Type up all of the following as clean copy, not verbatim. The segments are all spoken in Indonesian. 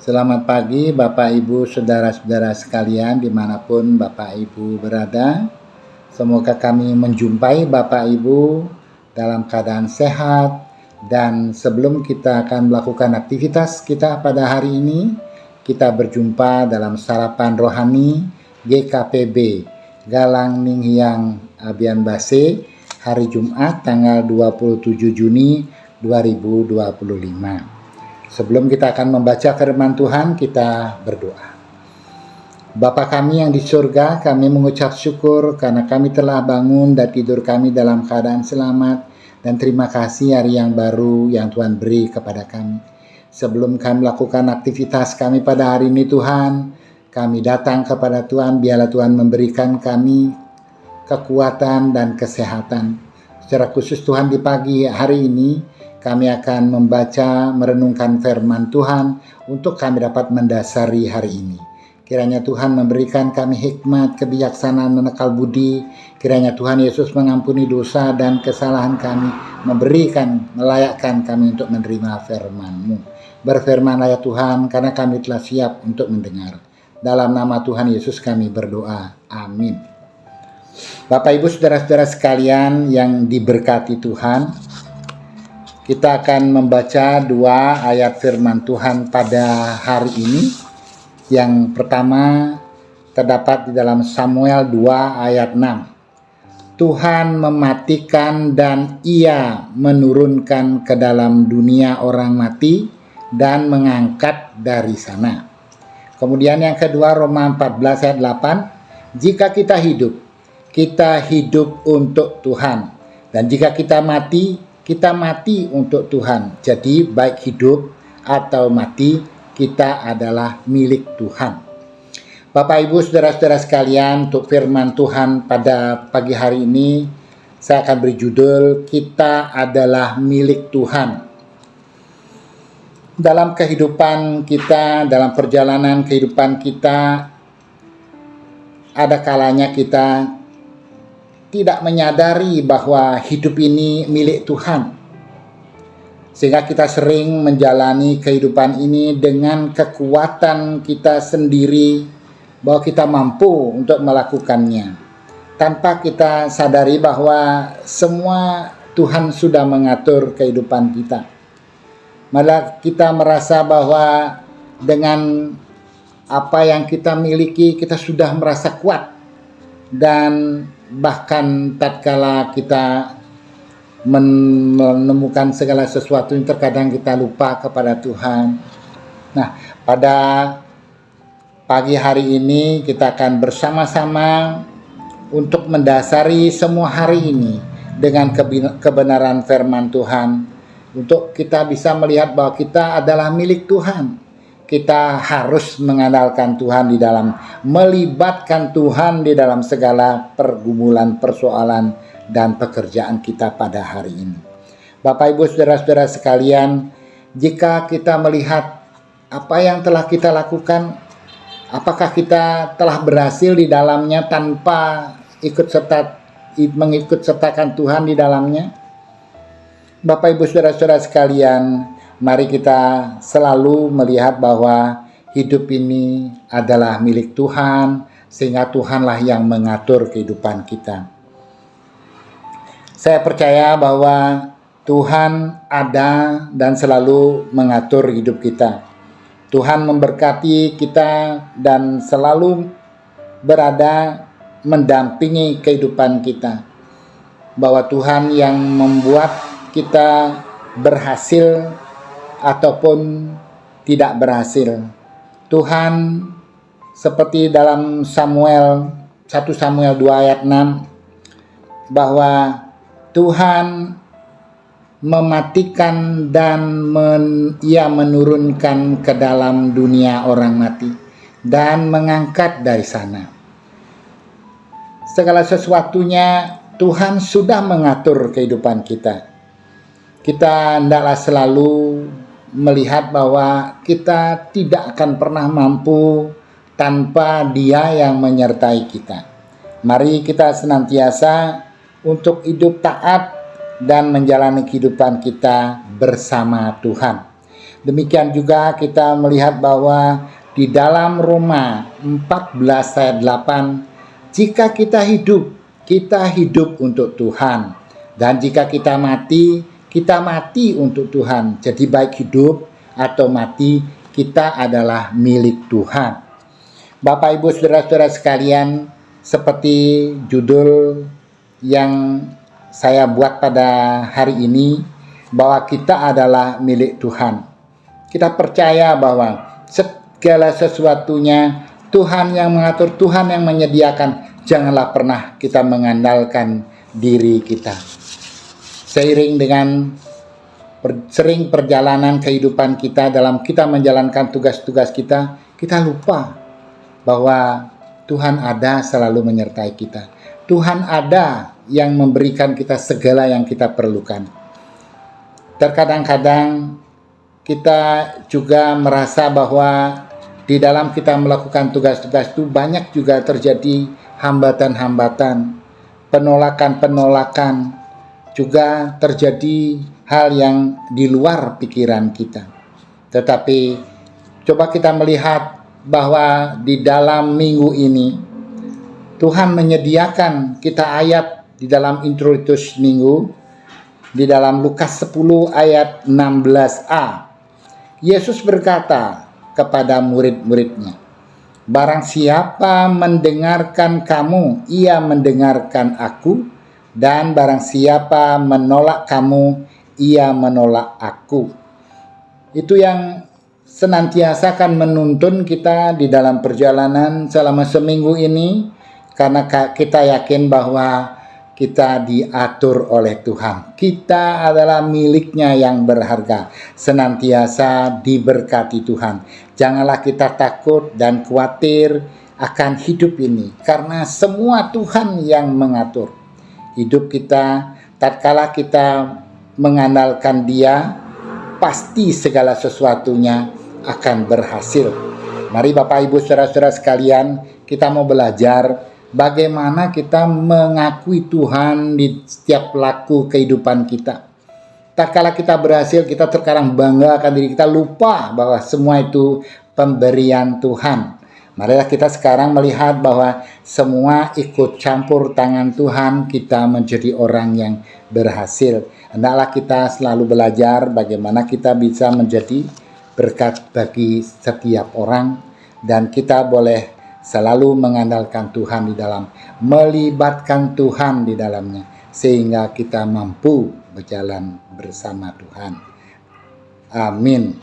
Selamat pagi Bapak Ibu Saudara-saudara sekalian dimanapun Bapak Ibu berada. Semoga kami menjumpai Bapak Ibu dalam keadaan sehat. Dan sebelum kita akan melakukan aktivitas kita pada hari ini, kita berjumpa dalam sarapan rohani GKPB Galang Ninghyang Abian Base hari Jumat tanggal 27 Juni 2025. Sebelum kita akan membaca firman Tuhan, kita berdoa. Bapa kami yang di surga, kami mengucap syukur karena kami telah bangun dan tidur kami dalam keadaan selamat, dan terima kasih hari yang baru yang Tuhan beri kepada kami. Sebelum kami melakukan aktivitas kami pada hari ini Tuhan, kami datang kepada Tuhan, biarlah Tuhan memberikan kami kekuatan dan kesehatan. Secara khusus Tuhan di pagi hari ini, kami akan membaca, merenungkan firman Tuhan untuk kami dapat mendasari hari ini. Kiranya Tuhan memberikan kami hikmat, kebijaksanaan, menekal budi. Kiranya Tuhan Yesus mengampuni dosa dan kesalahan kami, melayakkan kami untuk menerima firman-Mu. Berfirmanlah ya Tuhan, karena kami telah siap untuk mendengar. Dalam nama Tuhan Yesus kami berdoa. Amin. Bapak Ibu Saudara-saudara sekalian yang diberkati Tuhan, kita akan membaca dua ayat firman Tuhan pada hari ini. Yang pertama terdapat di dalam Samuel 2 ayat 6. Tuhan mematikan dan Ia menurunkan ke dalam dunia orang mati dan mengangkat dari sana. Kemudian yang kedua Roma 14 ayat 8. Jika kita hidup untuk Tuhan. Dan jika kita mati untuk Tuhan. Jadi baik hidup atau mati, kita adalah milik Tuhan. Bapak Ibu Saudara-saudara sekalian, untuk firman Tuhan pada pagi hari ini, saya akan beri judul, Kita adalah milik Tuhan. Dalam kehidupan kita, dalam perjalanan kehidupan kita, ada kalanya kita tidak menyadari bahwa hidup ini milik Tuhan. Sehingga kita sering menjalani kehidupan ini dengan kekuatan kita sendiri, bahwa kita mampu untuk melakukannya. Tanpa kita sadari bahwa semua Tuhan sudah mengatur kehidupan kita. Malah kita merasa bahwa dengan apa yang kita miliki, kita sudah merasa kuat. Dan bahkan tatkala kita menemukan segala sesuatu yang terkadang kita lupa kepada Tuhan. Nah, pada pagi hari ini kita akan bersama-sama untuk mendasari semua hari ini dengan kebenaran firman Tuhan. Untuk kita bisa melihat bahwa kita adalah milik Tuhan. Kita harus mengandalkan Tuhan di dalam, melibatkan Tuhan di dalam segala pergumulan, persoalan, dan pekerjaan kita pada hari ini. Bapak Ibu Saudara-saudara sekalian, jika kita melihat apa yang telah kita lakukan, apakah kita telah berhasil di dalamnya tanpa mengikut sertakan Tuhan di dalamnya? Bapak Ibu Saudara-saudara sekalian, mari kita selalu melihat bahwa hidup ini adalah milik Tuhan, sehingga Tuhanlah yang mengatur kehidupan kita. Saya percaya bahwa Tuhan ada dan selalu mengatur hidup kita. Tuhan memberkati kita dan selalu berada mendampingi kehidupan kita. Bahwa Tuhan yang membuat kita berhasil ataupun tidak berhasil. Tuhan seperti dalam 1 Samuel 2 ayat 6, bahwa Tuhan mematikan dan Ia menurunkan ke dalam dunia orang mati dan mengangkat dari sana. Segala sesuatunya Tuhan sudah mengatur kehidupan kita. Kita hendaklah selalu melihat bahwa kita tidak akan pernah mampu tanpa Dia yang menyertai kita. Mari kita senantiasa untuk hidup taat dan menjalani kehidupan kita bersama Tuhan. Demikian juga kita melihat bahwa di dalam Roma 14 ayat 8, jika kita hidup untuk Tuhan. Dan jika kita mati untuk Tuhan. Jadi baik hidup atau mati, kita adalah milik Tuhan. Bapak, Ibu, Saudara-saudara sekalian, seperti judul yang saya buat pada hari ini, bahwa kita adalah milik Tuhan. Kita percaya bahwa segala sesuatunya Tuhan yang mengatur, Tuhan yang menyediakan. Janganlah pernah kita mengandalkan diri kita. Seiring dengan sering perjalanan kehidupan kita dalam kita menjalankan tugas-tugas kita, kita lupa bahwa Tuhan ada selalu menyertai kita. Tuhan ada yang memberikan kita segala yang kita perlukan. Terkadang-kadang kita juga merasa bahwa di dalam kita melakukan tugas-tugas itu banyak juga terjadi hambatan-hambatan, penolakan-penolakan, juga terjadi hal yang di luar pikiran kita. Tetapi coba kita melihat bahwa di dalam minggu ini Tuhan menyediakan kita ayat di dalam introitus minggu di dalam Lukas 10 ayat 16a. Yesus berkata kepada murid-muridnya, "Barang siapa mendengarkan kamu, ia mendengarkan aku, dan barang siapa menolak kamu, ia menolak aku." Itu yang senantiasa akan menuntun kita di dalam perjalanan selama seminggu ini, karena kita yakin bahwa kita diatur oleh Tuhan. Kita adalah miliknya yang berharga, senantiasa diberkati Tuhan. Janganlah kita takut dan khawatir akan hidup ini, karena semua Tuhan yang mengatur hidup kita. Tatkala kita mengandalkan Dia, pasti segala sesuatunya akan berhasil. Mari Bapak, Ibu, Saudara-saudara sekalian, kita mau belajar bagaimana kita mengakui Tuhan di setiap laku kehidupan kita. Tatkala kita berhasil, kita terkadang bangga akan diri kita, lupa bahwa semua itu pemberian Tuhan. Marilah kita sekarang melihat bahwa semua ikut campur tangan Tuhan, kita menjadi orang yang berhasil. Hendaklah kita selalu belajar bagaimana kita bisa menjadi berkat bagi setiap orang, dan kita boleh selalu mengandalkan Tuhan di dalam, melibatkan Tuhan di dalamnya, sehingga kita mampu berjalan bersama Tuhan. Amin.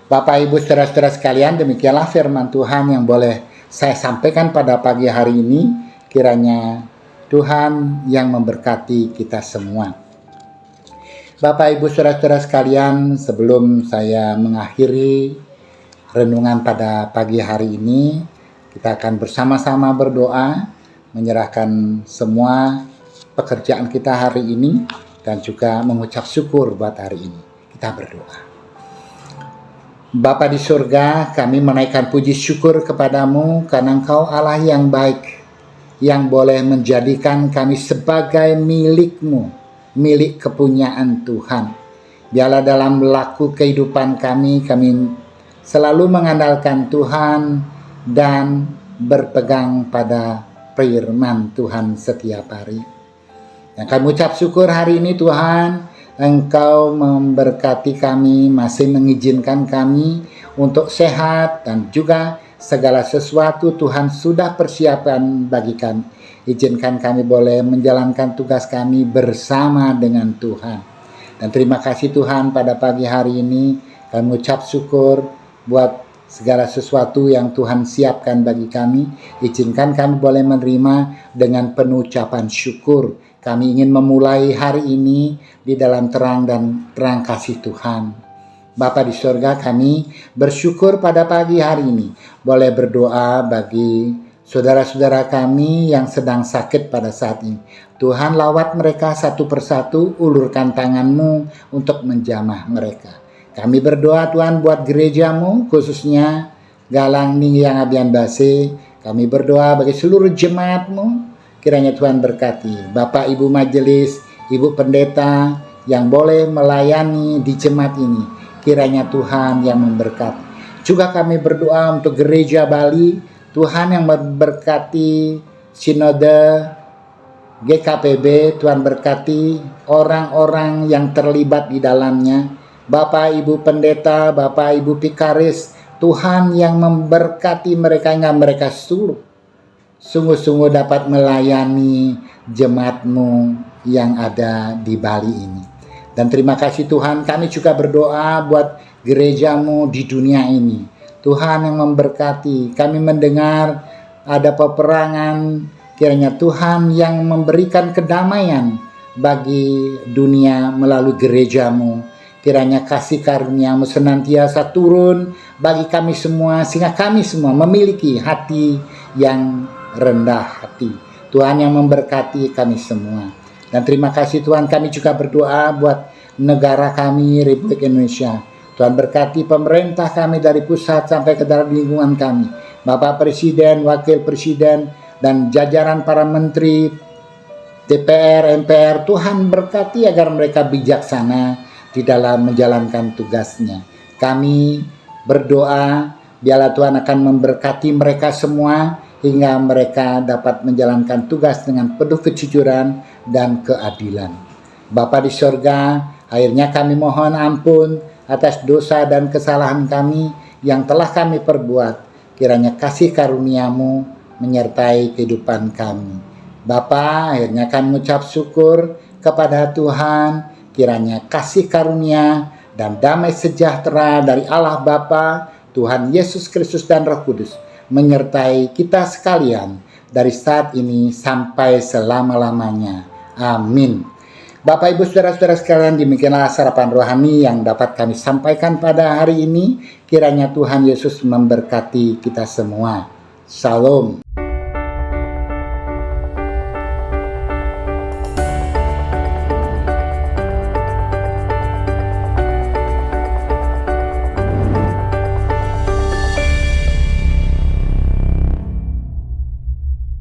Bapak, Ibu, Saudara-saudara sekalian, demikianlah firman Tuhan yang boleh saya sampaikan pada pagi hari ini. Kiranya Tuhan yang memberkati kita semua. Bapak, Ibu, Saudara-saudara sekalian, sebelum saya mengakhiri renungan pada pagi hari ini, kita akan bersama-sama berdoa, menyerahkan semua pekerjaan kita hari ini, dan juga mengucap syukur buat hari ini. Kita berdoa. Bapa di surga, kami menaikkan puji syukur kepadamu karena Engkau Allah yang baik, yang boleh menjadikan kami sebagai milik-Mu, milik kepunyaan Tuhan. Biarlah dalam laku kehidupan kami selalu mengandalkan Tuhan dan berpegang pada firman Tuhan setiap hari. Dan kami ucap syukur hari ini Tuhan, Engkau memberkati kami, masih mengizinkan kami untuk sehat, dan juga segala sesuatu Tuhan sudah persiapkan bagi kami. Izinkan kami boleh menjalankan tugas kami bersama dengan Tuhan. Dan terima kasih Tuhan, pada pagi hari ini kami ucap syukur buat segala sesuatu yang Tuhan siapkan bagi kami. Izinkan kami boleh menerima dengan penuh ucapan syukur. Kami ingin memulai hari ini di dalam terang dan terang kasih Tuhan. Bapa di surga, kami bersyukur pada pagi hari ini boleh berdoa bagi saudara-saudara kami yang sedang sakit pada saat ini. Tuhan, lawat mereka satu persatu, ulurkan tangan-Mu untuk menjamah mereka. Kami berdoa Tuhan buat gereja-Mu, khususnya Galang Ningyang Abian Base. Kami berdoa bagi seluruh jemaat-Mu. Kiranya Tuhan berkati Bapak, Ibu majelis, Ibu pendeta yang boleh melayani di jemaat ini. kiranya Tuhan yang memberkati. Juga kami berdoa untuk gereja Bali, Tuhan yang memberkati sinode GKPB, Tuhan berkati orang-orang yang terlibat di dalamnya, Bapak Ibu Pendeta, Bapak Ibu Pikaris, Tuhan yang memberkati mereka hingga mereka sungguh-sungguh dapat melayani jemaat-Mu yang ada di Bali ini. Dan terima kasih Tuhan, kami juga berdoa buat gereja-Mu di dunia ini. Tuhan yang memberkati, kami mendengar ada peperangan, kiranya Tuhan yang memberikan kedamaian bagi dunia melalui gereja-Mu. Kiranya kasih karunia-Mu senantiasa turun bagi kami semua, sehingga kami semua memiliki hati yang rendah hati. Tuhan yang memberkati kami semua. Dan terima kasih Tuhan, kami juga berdoa buat negara kami, Republik Indonesia. Tuhan berkati pemerintah kami dari pusat sampai ke dalam lingkungan kami. Bapak Presiden, Wakil Presiden, dan jajaran para menteri, DPR, MPR, Tuhan berkati agar mereka bijaksana di dalam menjalankan tugasnya. Kami berdoa, biarlah Tuhan akan memberkati mereka semua, hingga mereka dapat menjalankan tugas dengan penuh kejujuran dan keadilan. Bapa di sorga, akhirnya kami mohon ampun atas dosa dan kesalahan kami yang telah kami perbuat. Kiranya kasih karunia-Mu menyertai kehidupan kami. Bapa, akhirnya kami mengucap syukur kepada Tuhan, kiranya kasih karunia dan damai sejahtera dari Allah Bapa, Tuhan Yesus Kristus dan Roh Kudus menyertai kita sekalian dari saat ini sampai selama-lamanya. Amin. Bapak Ibu Saudara-saudara sekalian, demikianlah sarapan rohani yang dapat kami sampaikan pada hari ini. Kiranya Tuhan Yesus memberkati kita semua. Shalom.